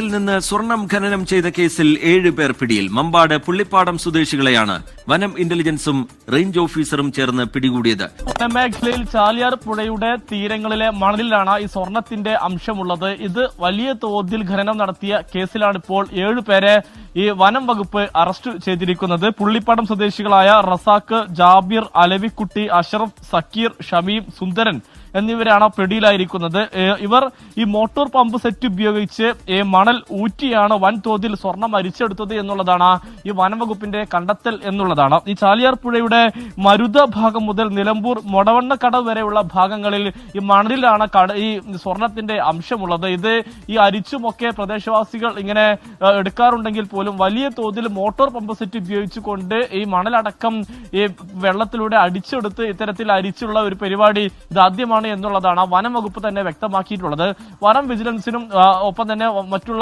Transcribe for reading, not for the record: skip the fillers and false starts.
ിൽ നിന്ന് സ്വർണം ഖനനം ചെയ്ത കേസിൽ 7 പേർ പിടിയിൽ. മമ്പാട് പുള്ളിപ്പാടം സ്വദേശികളെയാണ് വനം ഇന്റലിജൻസും റേഞ്ച് ഓഫീസറും ചേർന്ന് പിടികൂടിയത്. വനമേഖലയിൽ ചാലിയാർ പുഴയുടെ തീരങ്ങളിലെ മണലിലാണ് ഈ സ്വർണത്തിന്റെ അംശമുള്ളത്. ഇത് വലിയ തോതിൽ ഖനനം നടത്തിയ കേസിലാണ് ഇപ്പോൾ 7 പേരെ ഈ വനം വകുപ്പ് അറസ്റ്റ് ചെയ്തിരിക്കുന്നത്. പുള്ളിപ്പാടം സ്വദേശികളായ റസാഖ്, ജാബിർ, അലവിക്കുട്ടി, അഷറഫ്, സക്കീർ, ഷമീം, സുന്ദരൻ എന്നിവരാണ് പിടിയിലായിരിക്കുന്നത്. ഇവർ ഈ മോട്ടോർ പമ്പ് സെറ്റ് ഉപയോഗിച്ച് മണൽ ഊറ്റിയാണ് വൻതോതിൽ സ്വർണം അരിച്ചെടുത്തത് എന്നുള്ളതാണ് ഈ വനംവകുപ്പിന്റെ കണ്ടെത്തൽ എന്നുള്ളതാണ്. ഈ ചാലിയാർ പുഴയുടെ മരുത ഭാഗം മുതൽ നിലമ്പൂർ മൊടവണ്ണക്കടവ് വരെയുള്ള ഭാഗങ്ങളിൽ ഈ മണലിലാണ് ഈ സ്വർണത്തിന്റെ അംശമുള്ളത്. ഇത് ഈ അരിച്ചുമൊക്കെ പ്രദേശവാസികൾ ഇങ്ങനെ എടുക്കാറുണ്ടെങ്കിൽ പോലും വലിയ തോതിൽ മോട്ടോർ പമ്പ് സെറ്റ് ഉപയോഗിച്ചുകൊണ്ട് ഈ മണലടക്കം ഈ വെള്ളത്തിലൂടെ അടിച്ചെടുത്ത് ഇത്തരത്തിൽ അരിച്ചുള്ള ഒരു പരിപാടി ഇതാദ്യമാണ് എന്നുള്ളതാണ് വനം വകുപ്പ് തന്നെ വ്യക്തമാക്കിയിട്ടുള്ളത്. വനം വിജിലൻസിനും ഒപ്പം തന്നെ മറ്റുള്ള